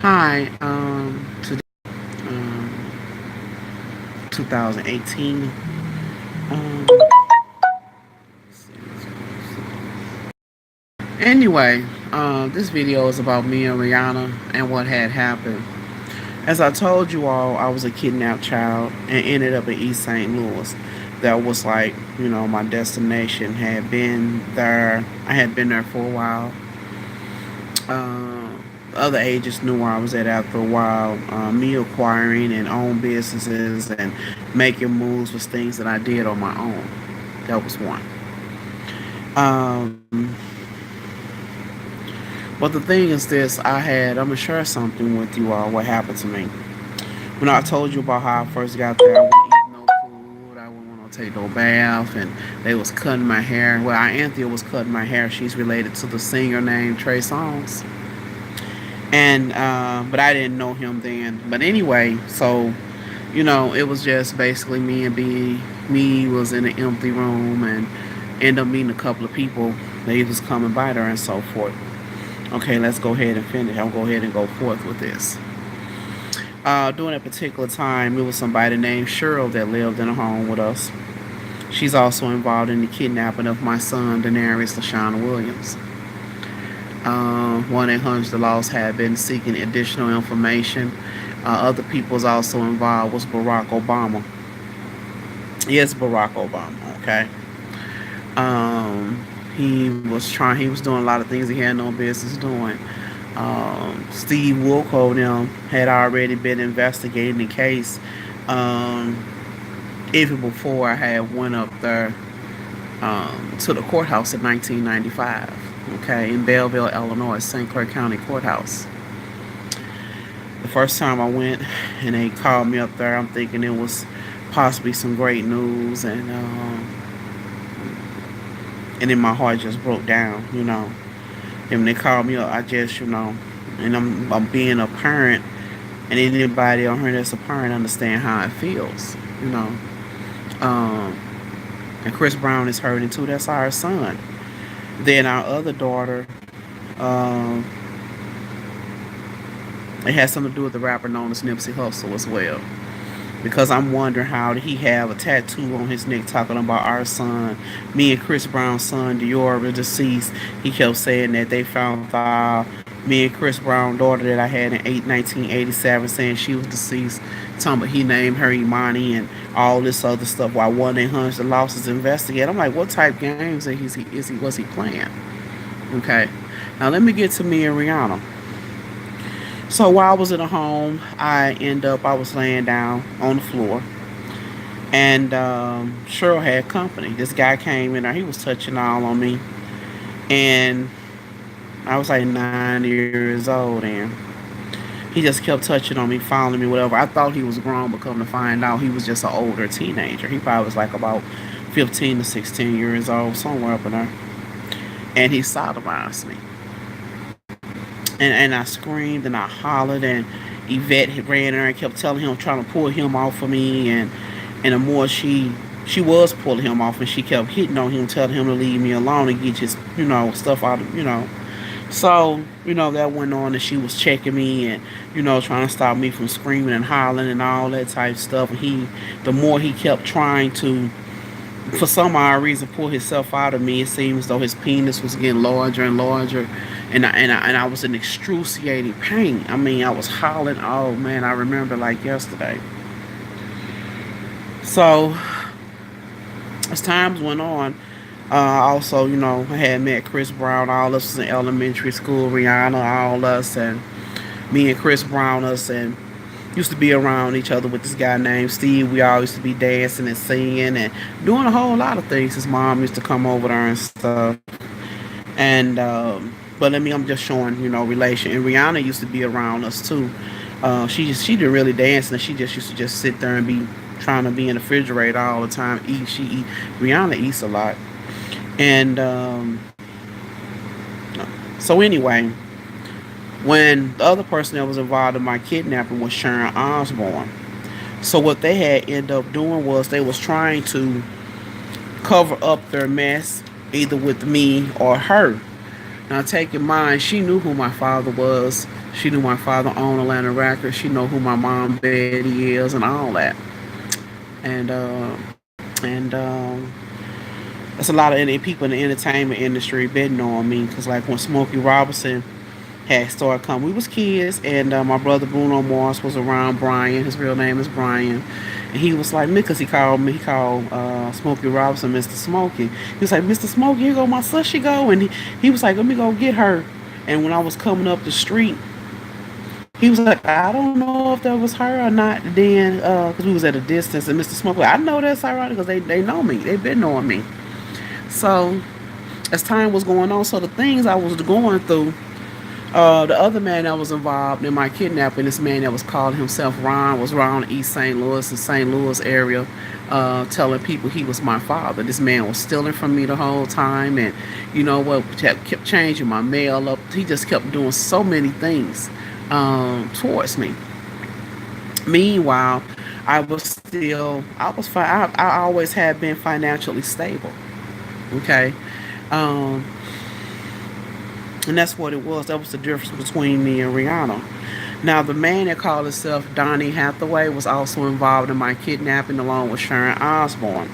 Hi, today, um, 2018. Um, anyway, this video is about me and Rhianna and what had happened. As I told you all, I was a kidnapped child and ended up in East.ST.Louis. That was like, my destination. Had been there. I had been there for a while. Other agents knew where I was at after a while. Me acquiring and own businesses and making moves was things that I did on my own. That was one. Um, but the thing is this, I'm going to share something with you all, what happened to me. When I told you about how I first got there, I wouldn't eat no food, I wouldn't want to take no bath, and they was cutting my hair. Well, Aunt Anthea was cutting my hair. She's related to the singer named Trey Songz. And but I didn't know him then. But anyway, so it was just basically me and B. Me was in an empty room and end up meeting a couple of people. They was coming by there and so forth. Okay, let's go ahead and finish. I'll go ahead and go forth with this. During a particular time, it was somebody named Cheryl that lived in a home with us. She's also involved in the kidnapping of my son, Daenerys Williams. 1-800-LOUIS had been seeking additional information. Other people was also involved was Barack Obama. Yes, Barack Obama. Okay. He was doing a lot of things he had no business doing. Steve Wilco them had already been investigating the case even before I had went up there to the courthouse in 1995. Okay, in Belleville, Illinois, St. Clair County Courthouse. The first time I went and they called me up there, I'm thinking it was possibly some great news, and then my heart just broke down, And when they called me up, I just, and I'm being a parent, and anybody on here that's a parent understand how it feels, And Chris Brown is hurting too. That's our son. Then our other daughter, um, it has something to do with the rapper known as Nipsey Hussle as well. Because I'm wondering how did he have a tattoo on his neck talking about our son, me and Chris Brown's son, Dior, the deceased. He kept saying that they found out me and Chris Brown's daughter that I had in 1987 saying she was deceased. Talking about he named her Imani and all this other stuff while 1-800-LOUIS is investigating. I'm like, what type of games was he playing? Okay. Now let me get to me and Rhianna. So while I was in a home, I was laying down on the floor, and Cheryl had company. This guy came in there. He was touching all on me, and I was like 9 years old, and he just kept touching on me, following me, whatever. I thought he was grown, but come to find out, he was just an older teenager. He probably was like about 15 to 16 years old, somewhere up in there, and he sodomized me. And I screamed and I hollered, and Yvette had ran in there and kept telling him, trying to pull him off of me, and the more she was pulling him off, and she kept hitting on him, telling him to leave me alone and get his stuff out of. So that went on, and she was checking me and trying to stop me from screaming and hollering and all that type of stuff. And the more he kept trying to, for some odd reason, pull himself out of me, it seemed as though his penis was getting larger and larger, and I was in excruciating pain. I mean, I was hollering. Oh man, I remember like yesterday. So as times went on, also I had met Chris Brown. All of us was in elementary school. Rhianna, all us, and me and Chris Brown, us, and used to be around each other with this guy named Steve. We all used to be dancing and singing and doing a whole lot of things. His mom used to come over there and stuff. And but I'm just showing relation. And Rhianna used to be around us too. She didn't really dance, and she just used to just sit there and be trying to be in the refrigerator all the time. She eat. Rhianna eats a lot. And so anyway, when the other person that was involved in my kidnapping was Sharon Osbourne. So what they had ended up doing was they was trying to cover up their mess either with me or her. Now, take in mind, she knew who my father was. She knew my father owned Atlanta Records. She know who my mom Betty is and all that. And there's a lot of people in the entertainment industry betting on me because, like, when Smokey Robinson had started coming, we was kids, and my brother Bruno Mars was around. Brian, his real name is Brian, and he was like, because he called Smokey Robinson Mr. Smokey. He was like, Mr. Smokey, here go my she go, and he was like, let me go get her. And when I was coming up the street, he was like, I don't know if that was her or not. Then, because we was at a distance, and Mr. Smokey, like, I know that's ironic because they know me, they've been knowing me. So as time was going on, so the things I was going through, the other man that was involved in my kidnapping, this man that was calling himself Ron, was around East St. Louis and St. Louis area, telling people he was my father. This man was stealing from me the whole time, and you know what? Kept changing my mail up. He just kept doing so many things towards me. Meanwhile, I was fine. I always had been financially stable. Okay. Um, and that's what it was. That was the difference between me and Rhianna. Now, the man that called himself Donnie Hathaway was also involved in my kidnapping along with Sharon Osbourne.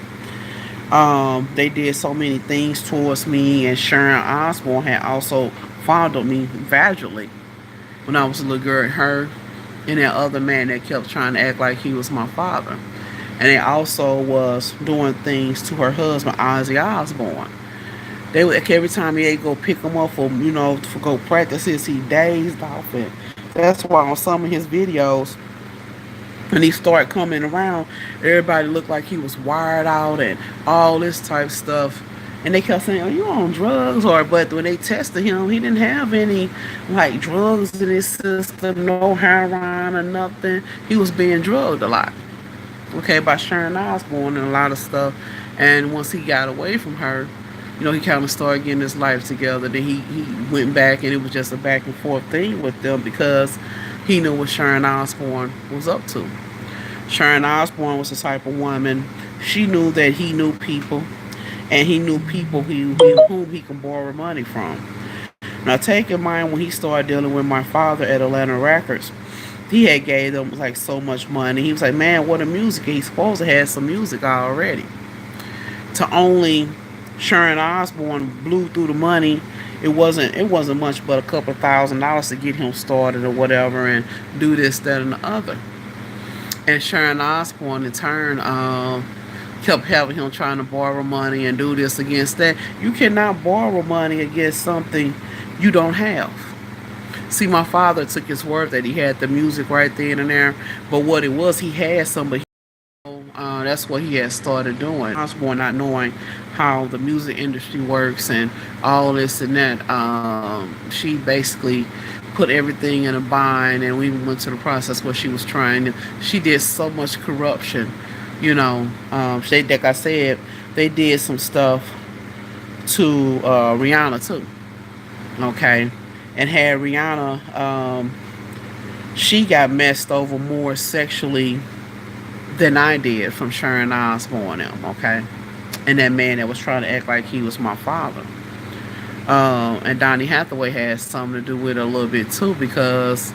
They did so many things towards me, and Sharon Osbourne had also fondled me vaginally when I was a little girl. Her and that other man that kept trying to act like he was my father. And they also was doing things to her husband, Ozzy Osbourne. They would every time they go pick him up for for go practices, he dazed off it. That's why on some of his videos, when he started coming around, everybody looked like he was wired out and all this type stuff. And they kept saying, "Oh, you on drugs?" Or but when they tested him, he didn't have any like drugs in his system, no heroin or nothing. He was being drugged a lot. Okay, by Sharon Osbourne and a lot of stuff. And once he got away from her, he kind of started getting his life together. Then he went back, and it was just a back and forth thing with them because he knew what Sharon Osbourne was up to. Sharon Osbourne was the type of woman, she knew that he knew people, and he knew people whom he could borrow money from. Now, take in mind when he started dealing with my father at Atlanta Records, he had gave them like so much money. He was like, man, what a music. He's supposed to have some music already. To only Sharon Osbourne blew through the money. It wasn't much but a couple of $1,000s to get him started or whatever and do this, that, and the other. And Sharon Osbourne in turn kept having him trying to borrow money and do this against that. You cannot borrow money against something you don't have. See, my father took his word that he had the music right then and there, but what it was, he had somebody. That's what he had started doing. Osbourne not knowing how the music industry works and all this and that. She basically put everything in a bind, and we went to the process where she was trying to. She did so much corruption, like I said, they did some stuff to Rhianna too. Okay, and had Rhianna, she got messed over more sexually than I did from Sharon Osbourne, okay? And that man that was trying to act like he was my father. And Donnie Hathaway had something to do with it a little bit too because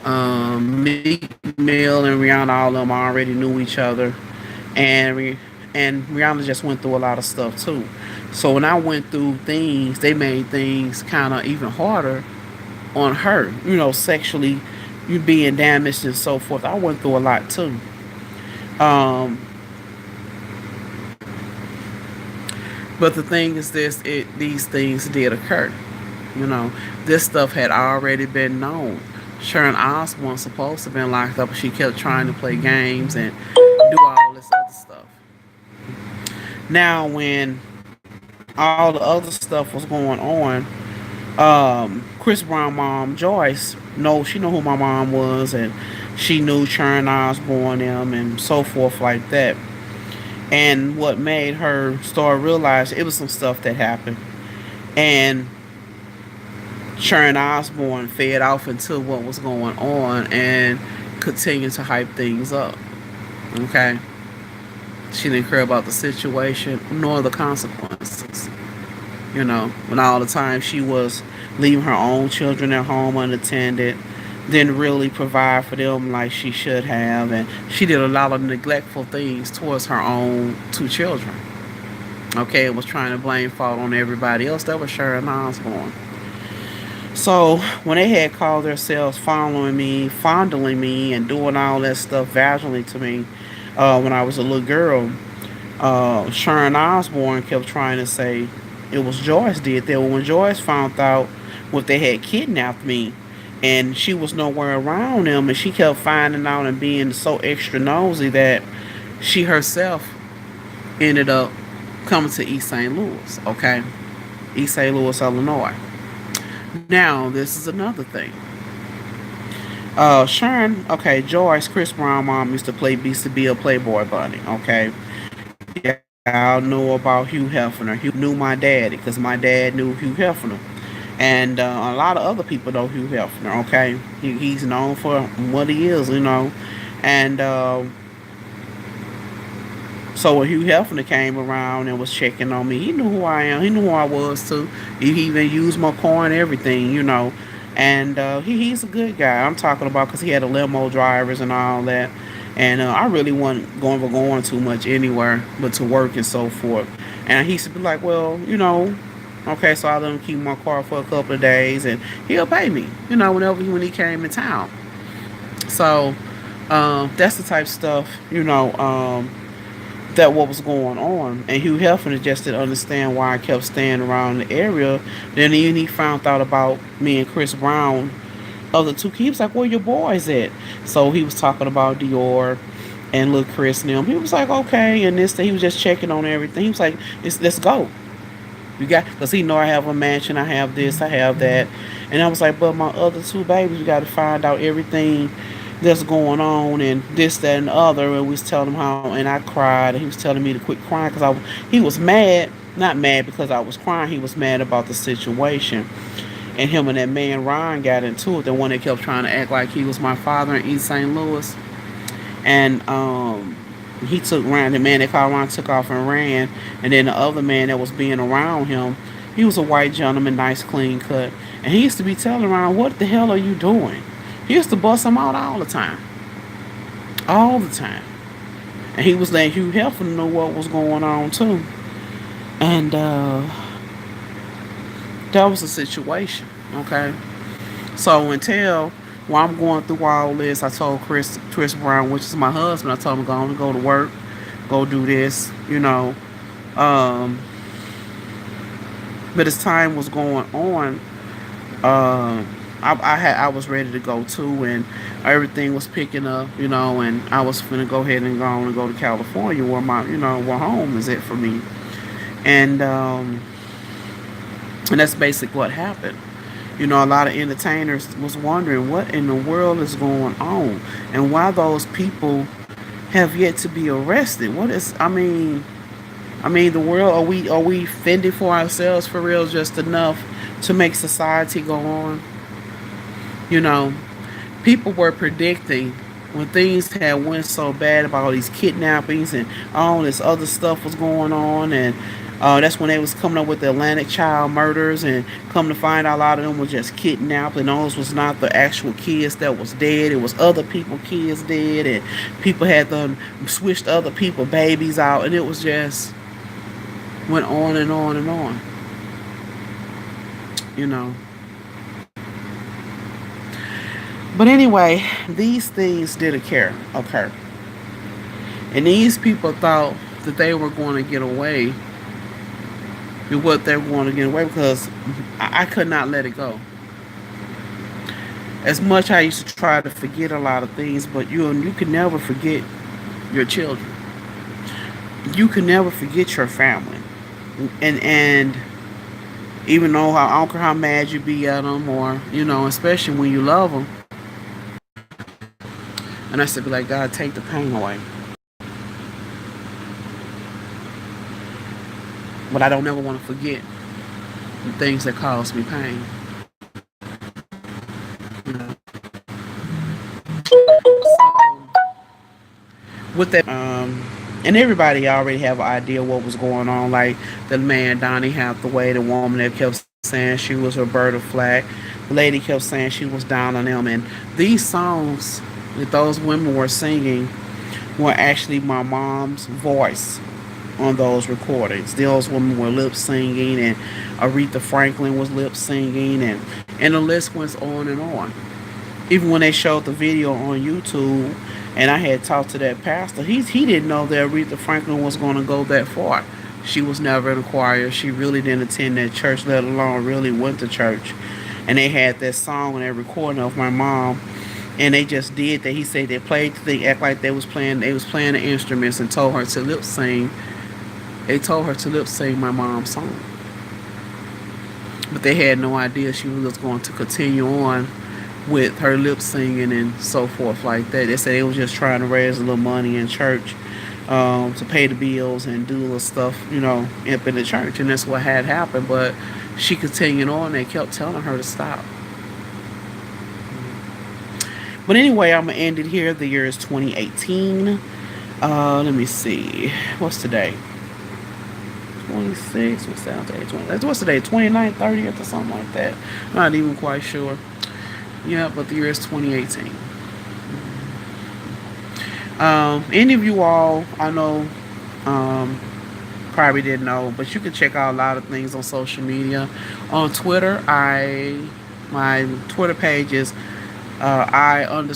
Meek Mill and Rihanna, all of them already knew each other. And Rihanna just went through a lot of stuff too. So when I went through things, they made things kind of even harder on her, sexually, you being damaged and so forth. I went through a lot too. Um, but the thing is these things did occur. This stuff had already been known. Sharon Osbourne supposed to have been locked up, but she kept trying to play games and do all this other stuff. Now, when all the other stuff was going on, Chris Brown mom Joyce, she knew who my mom was, and she knew Sharon Osbourne them and so forth like that. And what made her start realize it was some stuff that happened, and Sharon Osbourne fed off into what was going on and continued to hype things up. Okay, she didn't care about the situation nor the consequences. when all the time she was leaving her own children at home unattended, didn't really provide for them like she should have, and she did a lot of neglectful things towards her own two children. Okay, it was trying to blame fault on everybody else. That was Sharon Osbourne. So when they had called themselves following me, fondling me, and doing all that stuff vaginally to me when I was a little girl, Sharon Osbourne kept trying to say it was Joyce did that. When Joyce found out what they had kidnapped me, and she was nowhere around them, and she kept finding out and being so extra nosy that she herself ended up coming to East St. Louis. Okay, East St. Louis, Illinois. Now this is another thing. Sharon, okay, Joyce, Chris Brown mom used to be a Playboy bunny. Okay, y'all know about Hugh Hefner. Hugh knew my daddy because my dad knew Hugh Hefner. And a lot of other people know Hugh Hefner, okay? He's known for what he is. And so when Hugh Hefner came around and was checking on me, he knew who I am. He knew who I was, too. He even used my car and everything. And he's a good guy. I'm talking about because he had a limo drivers and all that. And I really wasn't going too much anywhere but to work and so forth. And he used to be like, well. Okay, so I let him keep my car for a couple of days, and he'll pay me, when he came in town. So that's the type of stuff, that what was going on. And Hugh Hefner just didn't understand why I kept staying around the area. Then even he found out about me and Chris Brown, other two. He was like, "Where your boys at?" So he was talking about Dior and little Chris and them. He was like, "Okay," and this. He was just checking on everything. He was like, "Let's go." Because he know I have a mansion, I have this, I have that. And I was like, but my other two babies, we got to find out everything that's going on and this, that, and the other. And we was telling him how, and I cried. And he was telling me to quit crying because he was mad. Not mad because I was crying. He was mad about the situation. And him and that man, Ryan, got into it. The one that kept trying to act like he was my father in East St. Louis. And he took Ryan, the man they called Ryan took off and ran. And then the other man that was being around him, he was a white gentleman, nice clean cut. And he used to be telling Ryan, what the hell are you doing? He used to bust him out all the time. All the time. And he was letting Hugh Hefner know what was going on too. And that was the situation. Okay. So until while I'm going through all this, I told Chris Brown, which is my husband, I told him go to work, go do this. Um, but as time was going on, I was ready to go too, and everything was picking up, and I was gonna go ahead and go to California where home is at for me, and that's basically what happened. A lot of entertainers was wondering what in the world is going on and why those people have yet to be arrested. The world, are we fending for ourselves for real just enough to make society go on? You know, People were predicting when things had went so bad about all these kidnappings and all this other stuff was going on, and that's when they was coming up with the Atlantic child murders, and come to find out a lot of them were just kidnapped, and those was not the actual kids that was dead. It was other people kids dead, and people had them switched other people babies out, and it was just went on and on and on. You know. But anyway, these things did occur. And these people thought that they were going to get away with what they were going to get away because I could not let it go. As much I used to try to forget a lot of things, but you can never forget your children. You can never forget your family. And even though I don't care how mad you be at them, or especially when you love them, and I said, be like, God, take the pain away. But I don't ever want to forget the things that caused me pain. You know? So, with that, And everybody already have an idea what was going on. Like the man Donnie Hathaway, the woman that kept saying she was Roberta Flack, the lady kept saying she was down on them, and these songs that those women were singing were actually my mom's voice on those recordings. Those women were lip singing, and Aretha Franklin was lip singing, and the list went on and on. Even when they showed the video on YouTube, and I had talked to that pastor, he didn't know that Aretha Franklin was going to go that far. She was never in a choir. She really didn't attend that church, let alone really went to church. And they had that song and that recording of my mom, and they just did that. He said they played the thing, act like they was playing the instruments, and told her to lip sing. They told her to lip sing my mom's song, but they had no idea she was going to continue on with her lip singing and so forth like that. They said they was just trying to raise a little money in church, to pay the bills and do little stuff, up in the church, and that's what had happened. But she continued on. They kept telling her to stop. But anyway, I'm gonna end it here. The year is 2018. Let me see. What's today? 26. What's that? Today? 20. What's today? 29th, 30th, or something like that. Not even quite sure. Yeah, but the year is 2018. Any of you all, I know, probably didn't know, but you can check out a lot of things on social media. On Twitter, my Twitter page is I_am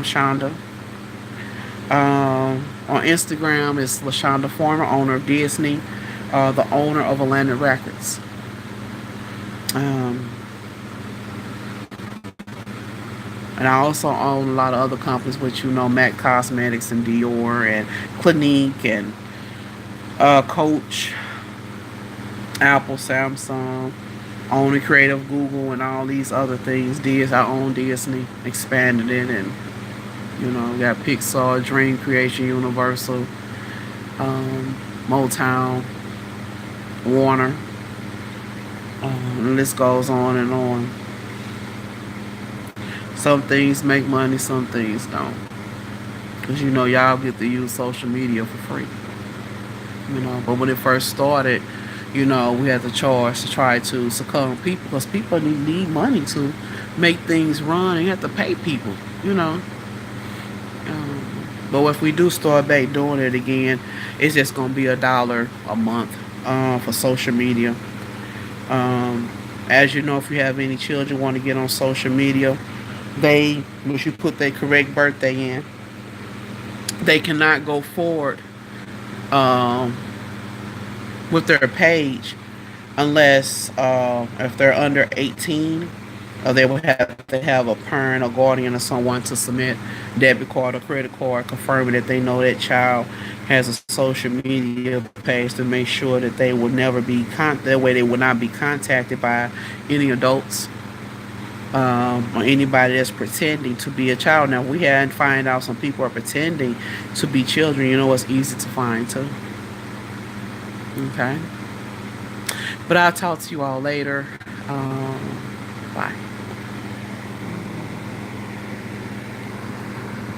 Shonda. On Instagram is LaShonda Former, owner of Disney, the owner of Atlantic Records. And I also own a lot of other companies, which Mac Cosmetics and Dior and Clinique and Coach, Apple, Samsung, own the creative Google and all these other things. I own Disney, expanded it, and got Pixar, Dream Creation, Universal, Motown, Warner. The list goes on and on. Some things make money, some things don't. Because y'all get to use social media for free. But when it first started, we had the charge to try to succumb people, because people need money to make things run, and you have to pay people, But if we do start back doing it again, it's just going to be $1 a month for social media. As you know, if you have any children want to get on social media, once you put their correct birthday in, they cannot go forward with their page unless if they're under 18, they will have to have a parent or guardian or someone to submit debit card or credit card confirming that they know that child has a social media page, to make sure that they will never be that way they will not be contacted by any adults or anybody that's pretending to be a child. Now, we had find out some people are pretending to be children. It's easy to find too. Okay. But I'll talk to you all later. Bye.